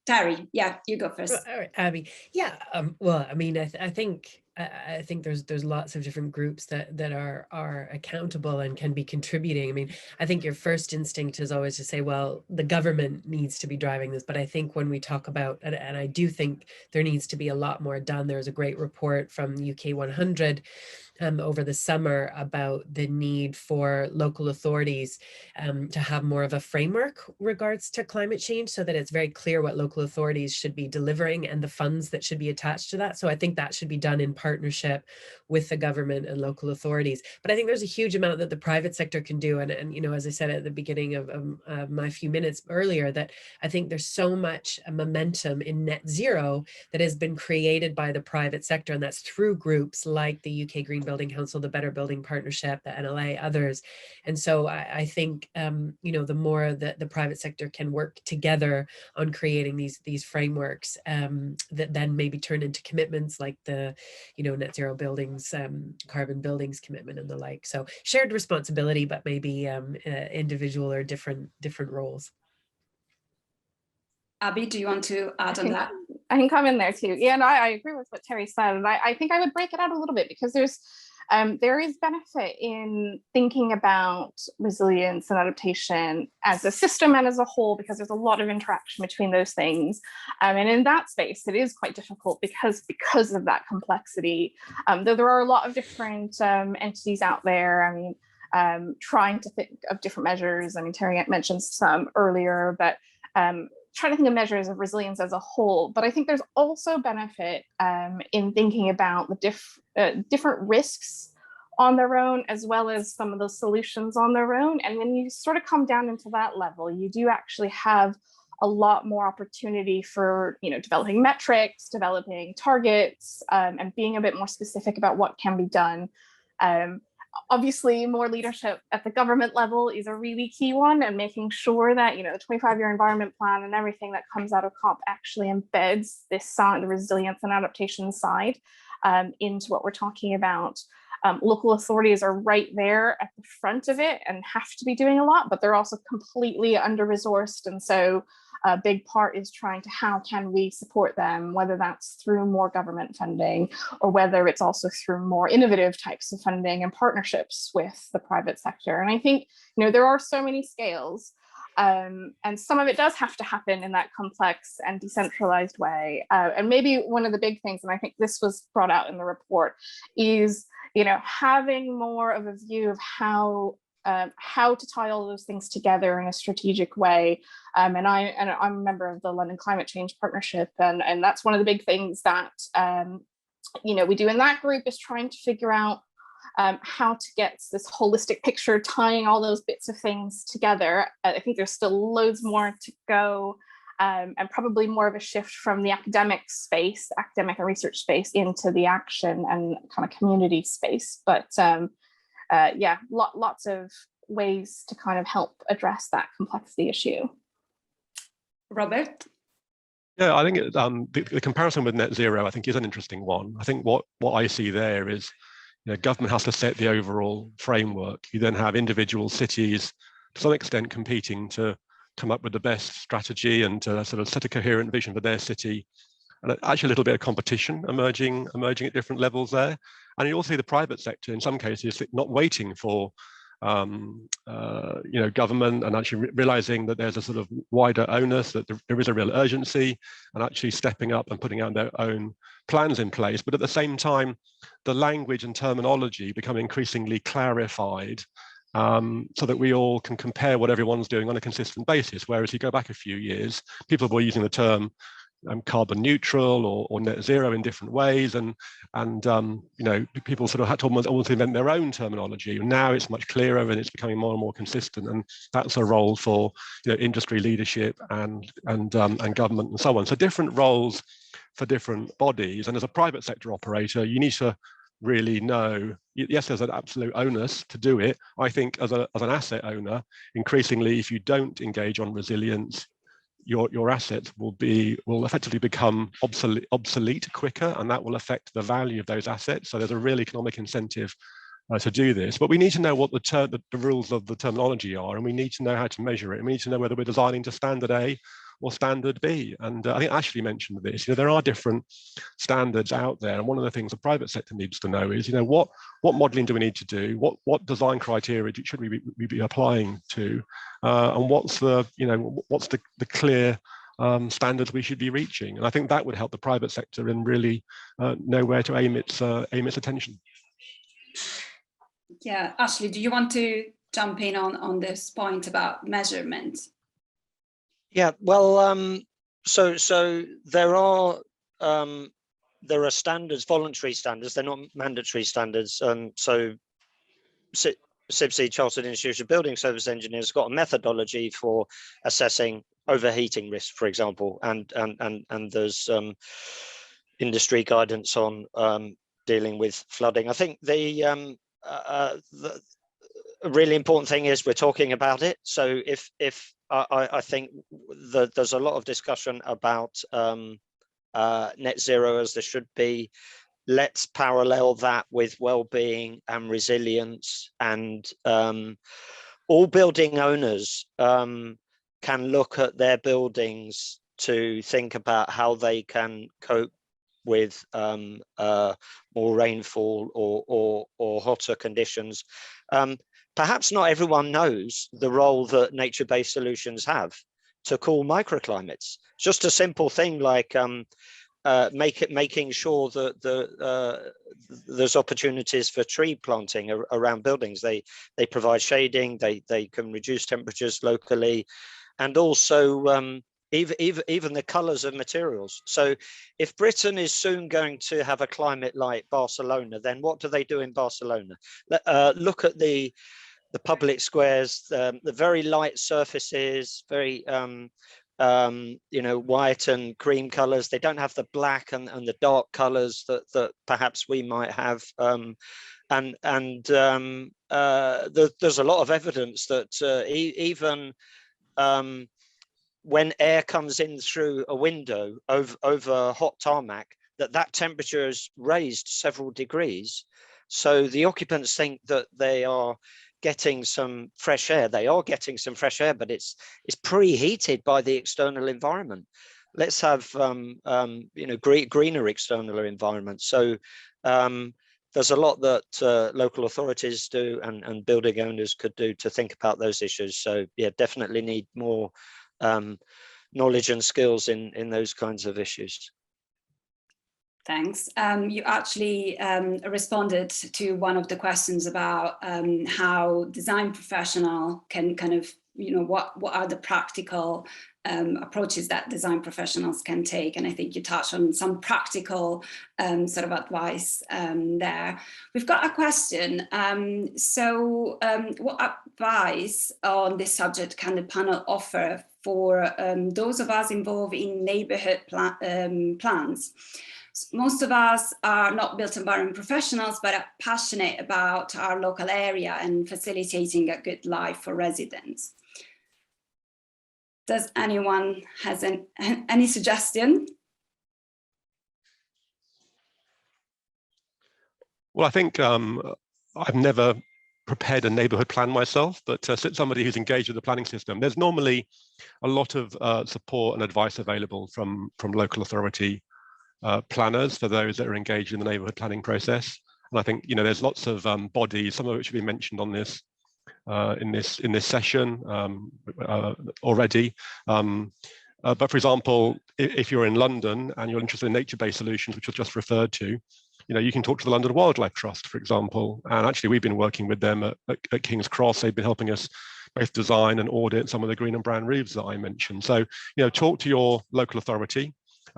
Terry, yeah, you go first. All right, Abby. Yeah. Well, I mean, I think there's lots of different groups that are accountable and can be contributing. I mean, I think your first instinct is always to say, well, the government needs to be driving this. But I think when we talk about, and I do think there needs to be a lot more done. There's a great report from UK 100 over the summer about the need for local authorities to have more of a framework regards to climate change, so that it's very clear what local authorities should be delivering and the funds that should be attached to that. So I think that should be done in partnership with the government and local authorities. But I think there's a huge amount that the private sector can do. And you know, as I said at the beginning of my few minutes earlier, that I think there's so much momentum in net zero that has been created by the private sector, and that's through groups like the UK Green Building Council, the Better Building Partnership, the NLA, others. And so I think, you know, the more that the private sector can work together on creating these frameworks that then maybe turn into commitments like the, you know, net zero buildings, carbon buildings commitment and the like. So shared responsibility, but maybe individual or different roles. Abby, do you want to add on that? I can come in there too. Yeah, no, I agree with what Terry said. And I think I would break it out a little bit, because there is benefit in thinking about resilience and adaptation as a system and as a whole, because there's a lot of interaction between those things. And in that space, it is quite difficult because of that complexity. Though there are a lot of different entities out there. I mean, trying to think of different measures. I mean, Terry mentioned some earlier, but trying to think of measures of resilience as a whole. But I think there's also benefit in thinking about the different risks on their own, as well as some of those solutions on their own. And when you sort of come down into that level, you do actually have a lot more opportunity for, developing metrics, developing targets, and being a bit more specific about what can be done. Obviously, more leadership at the government level is a really key one, and making sure that the 25-year environment plan and everything that comes out of COP actually embeds this side, the resilience and adaptation side, into what we're talking about. Local authorities are right there at the front of it and have to be doing a lot, but they're also completely under-resourced, and so a big part is trying to how can we support them, whether that's through more government funding or whether it's also through more innovative types of funding and partnerships with the private sector. And I think there are so many scales, and some of it does have to happen in that complex and decentralized way. And maybe one of the big things, and I think this was brought out in the report, is having more of a view of how to tie all those things together in a strategic way. And I'm a member of the London Climate Change Partnership, and that's one of the big things that we do in that group, is trying to figure out how to get this holistic picture, tying all those bits of things together. I think there's still loads more to go, and probably more of a shift from the academic and research space into the action and kind of community space. But yeah, lots of ways to kind of help address that complexity issue. Robert? Yeah, I think the comparison with net zero, I think, is an interesting one. I think what I see there is, government has to set the overall framework. You then have individual cities, to some extent, competing to come up with the best strategy and to sort of set a coherent vision for their city. And actually a little bit of competition emerging at different levels there. And you also see the private sector, in some cases, not waiting for government, and actually realizing that there's a sort of wider onus, that there is a real urgency, and actually stepping up and putting out their own plans in place. But at the same time, the language and terminology become increasingly clarified, so that we all can compare what everyone's doing on a consistent basis. Whereas you go back a few years, people were using the term carbon neutral or net zero in different ways, and people sort of had to almost invent their own terminology. And now it's much clearer and it's becoming more and more consistent, and that's a role for industry leadership and government and so on. So different roles for different bodies. And as a private sector operator, you need to really know, yes, there's an absolute onus to do it. I think as an asset owner, increasingly, if you don't engage on resilience, your assets will effectively become obsolete quicker, and that will affect the value of those assets. So there's a real economic incentive to do this. But we need to know what the rules of the terminology are, and we need to know how to measure it. And we need to know whether we're designing to standard A or standard B. And I think Ashley mentioned this. There are different standards out there, and one of the things the private sector needs to know is, what modelling do we need to do? What design criteria should we be applying to? And what's the clear standards we should be reaching? And I think that would help the private sector and really know where to aim its attention. Yeah, Ashley, do you want to jump in on this point about measurement? Yeah, well, so there are standards, voluntary standards. They're not mandatory standards. So CIBSE, Chartered Institute of Building Service Engineers, got a methodology for assessing overheating risk, for example, and there's industry guidance on dealing with flooding. I think the really important thing is we're talking about it. So if I think that there's a lot of discussion about net zero, as there should be. Let's parallel that with well-being and resilience, and all building owners can look at their buildings to think about how they can cope with more rainfall or hotter conditions. Perhaps not everyone knows the role that nature-based solutions have to cool microclimates. Just a simple thing like making sure that there's opportunities for tree planting around buildings. They provide shading, they can reduce temperatures locally, and also even the colors of materials. So if Britain is soon going to have a climate like Barcelona, then what do they do in Barcelona? Look at the public squares, the very light surfaces, very white and cream colors. They don't have the black and the dark colors that perhaps we might have. There's a lot of evidence that even when air comes in through a window over hot tarmac, that temperature is raised several degrees. So the occupants think that they are getting some fresh air. They are getting some fresh air, but it's preheated by the external environment. Let's have greener external environment. So there's a lot that local authorities do and building owners could do to think about those issues. So yeah, definitely need more knowledge and skills in those kinds of issues. Thanks. You actually responded to one of the questions about how design professional can kind of, what are the practical approaches that design professionals can take. And I think you touched on some practical sort of advice there. We've got a question. What advice on this subject can the panel offer for those of us involved in neighborhood plans? Most of us are not built environment professionals, but are passionate about our local area and facilitating a good life for residents. Does anyone has any suggestion? Well, I think I've never prepared a neighborhood plan myself, but since somebody who's engaged with the planning system, there's normally a lot of support and advice available from local authority planners for those that are engaged in the neighbourhood planning process. And I think there's lots of bodies, some of which have been mentioned on this in this session already. But for example, if you're in London and you're interested in nature-based solutions, which was just referred to, you can talk to the London Wildlife Trust, for example. And actually, we've been working with them at King's Cross. They've been helping us both design and audit some of the green and brown roofs that I mentioned. So, talk to your local authority.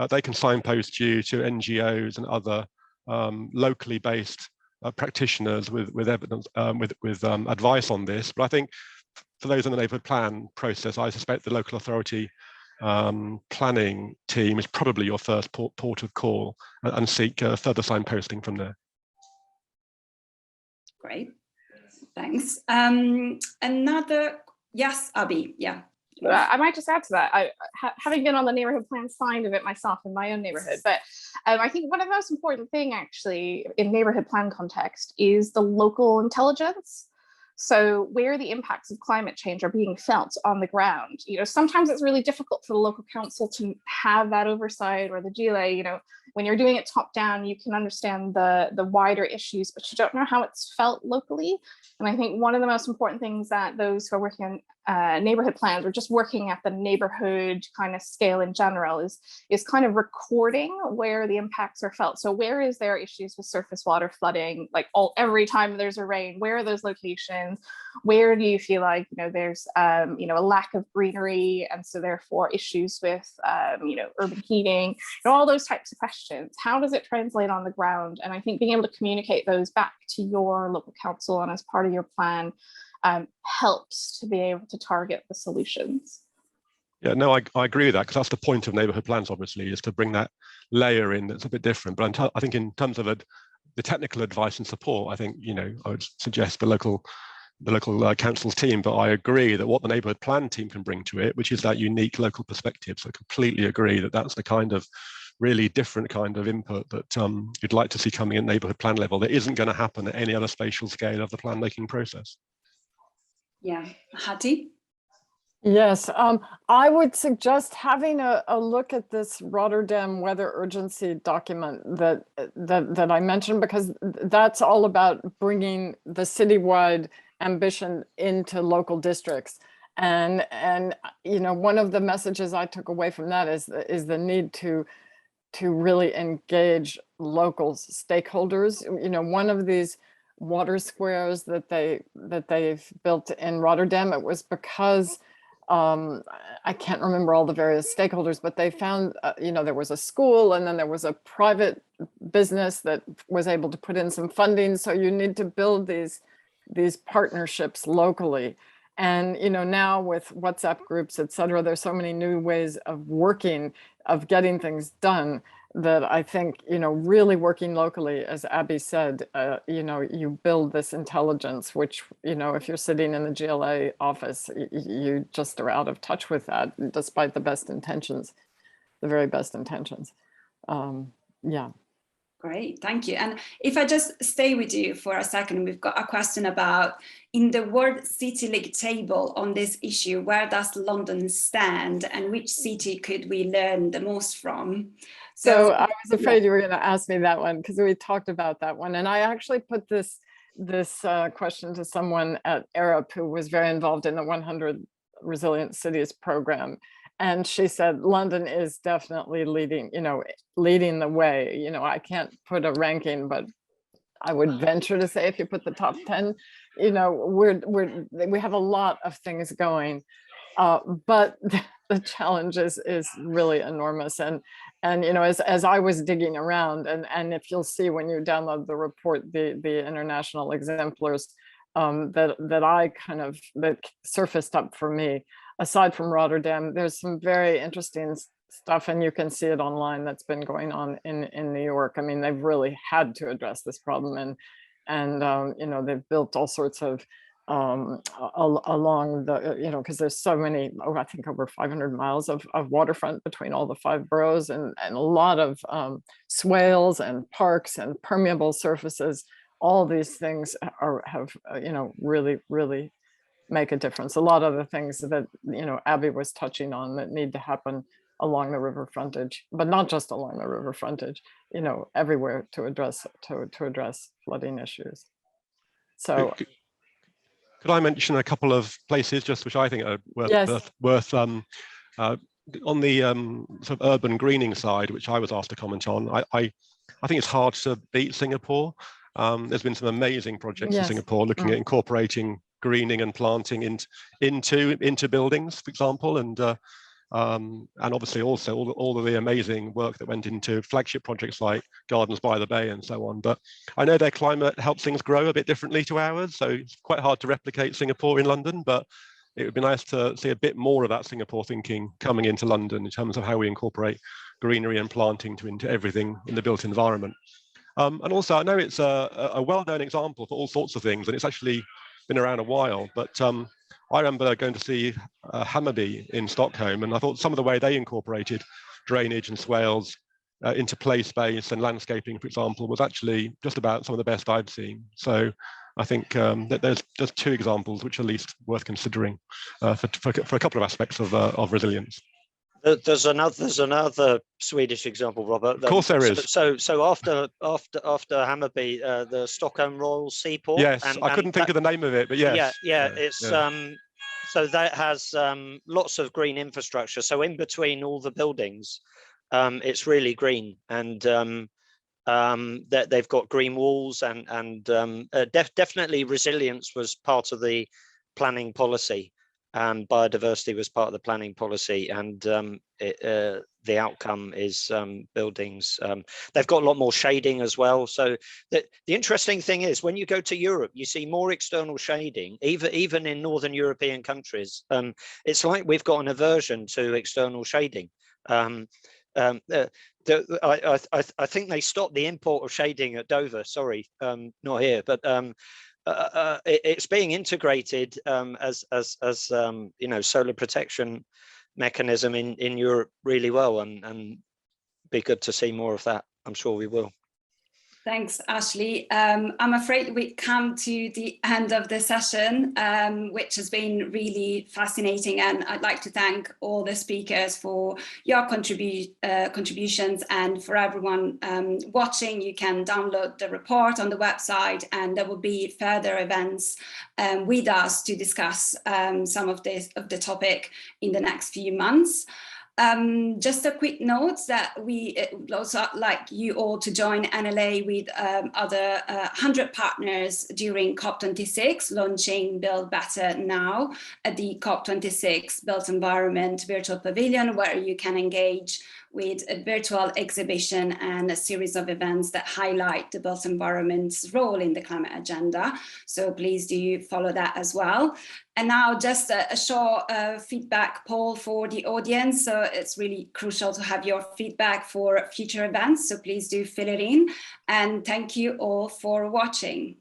They can signpost you to NGOs and other locally based practitioners with evidence, with advice on this. But I think for those in the neighbourhood plan process, I suspect the local authority planning team is probably your first port of call, and seek further signposting from there. Great, thanks. Yes, Abby, yeah. I might just add to that. Having been on the neighborhood plan side of it myself in my own neighborhood, but I think one of the most important thing actually in neighborhood plan context is the local intelligence. So where the impacts of climate change are being felt on the ground. Sometimes it's really difficult for the local council to have that oversight, or the GLA. When you're doing it top down, you can understand the wider issues, but you don't know how it's felt locally. And I think one of the most important things that those who are working on neighborhood plans, or just working at the neighborhood kind of scale in general, is kind of recording where the impacts are felt. So where is there issues with surface water flooding, like every time there's a rain? Where are those locations? Where do you feel like there's a lack of greenery, and so therefore issues with urban heating, all those types of questions? How does it translate on the ground? And I think being able to communicate those back to your local council and as part of your plan helps to be able to target the solutions. Yeah, no, I agree with that, because that's the point of neighbourhood plans, obviously, is to bring that layer in that's a bit different. But I think in terms of the technical advice and support, I think I would suggest the local council's team. But I agree that what the neighbourhood plan team can bring to it, which is that unique local perspective. So I completely agree that that's the kind of really different kind of input that you'd like to see coming at neighbourhood plan level that isn't going to happen at any other spatial scale of the plan making process. Yeah, Hattie? Yes, I would suggest having a look at this Rotterdam weather urgency document that I mentioned, because that's all about bringing the citywide ambition into local districts. And you know, one of the messages I took away from that is the need to really engage local stakeholders. You know, one of these water squares that they've built in Rotterdam, it was because I can't remember all the various stakeholders, but they found, you know, there was a school and then there was a private business that was able to put in some funding. So you need to build these partnerships locally. And, you know, now with WhatsApp groups, et cetera, there's so many new ways of working, of getting things done, that I think, you know, really working locally, as Abby said, you know, you build this intelligence, which, you know, if you're sitting in the GLA office, you just are out of touch with that, despite the best intentions, the very best intentions. Yeah. Great, thank you. And if I just stay with you for a second, we've got a question about, in the World City League table on this issue, where does London stand and which city could we learn the most from? So I was afraid you were going to ask me that one, because we talked about that one. And I actually put this question to someone at Arup who was very involved in the 100 Resilient Cities program. And she said, London is definitely leading, you know, leading the way. You know, I can't put a ranking, but I would venture to say if you put the top 10, you know, we have a lot of things going, but the challenge is really enormous. And you know, as I was digging around, and if you'll see when you download the report, the international exemplars that surfaced up for me, aside from Rotterdam, there's some very interesting stuff, and you can see it online, that's been going on in New York. I mean, they've really had to address this problem, and you know, they've built all sorts of along the, you know, because there's so many, I think over 500 miles of waterfront between all the 5 boroughs, and a lot of swales and parks and permeable surfaces. All these things have you know, really make a difference. A lot of the things that, you know, Abby was touching on that need to happen along the river frontage, but not just along the river frontage, you know, everywhere to address flooding issues. So could I mention a couple of places just which I think are worth on the sort of urban greening side, which I was asked to comment on. I think it's hard to beat Singapore. There's been some amazing projects in Singapore looking at incorporating greening and planting into buildings, for example, and obviously also all of the amazing work that went into flagship projects like Gardens by the Bay and so on. But I know their climate helps things grow a bit differently to ours, so it's quite hard to replicate Singapore in London, but it would be nice to see a bit more of that Singapore thinking coming into London in terms of how we incorporate greenery and planting into everything in the built environment. And also, I know it's a well-known example for all sorts of things, and it's actually been around a while, but I remember going to see Hammarby in Stockholm, and I thought some of the way they incorporated drainage and swales into play space and landscaping, for example, was actually just about some of the best I've seen. So I think that there's 2 examples which are at least worth considering for a couple of aspects of resilience. There's another Swedish example, Robert. Of course there is. So after Hammarby, the Stockholm Royal Seaport. Yes, I couldn't think of the name of it, but yes. It's so that has lots of green infrastructure. So in between all the buildings, it's really green, and that they've got green walls, and definitely resilience was part of the planning policy. Biodiversity was part of the planning policy, and the outcome is buildings. They've got a lot more shading as well. So the interesting thing is, when you go to Europe, you see more external shading, even in Northern European countries. It's like we've got an aversion to external shading. I think they stopped the import of shading at Dover. Sorry, not here, but it's being integrated as you know, solar protection mechanism in Europe really well, and be good to see more of that. I'm sure we will. Thanks, Ashley. I'm afraid we come to the end of the session, which has been really fascinating. And I'd like to thank all the speakers for your contributions, and for everyone watching. You can download the report on the website, and there will be further events with us to discuss some of the topic in the next few months. Just a quick note that we would also like you all to join NLA with other 100 partners during COP26, launching Build Better Now at the COP26 Built Environment Virtual Pavilion, where you can engage with a virtual exhibition and a series of events that highlight the built environment's role in the climate agenda. So please do follow that as well. And now just a short feedback poll for the audience. So it's really crucial to have your feedback for future events. So please do fill it in. And thank you all for watching.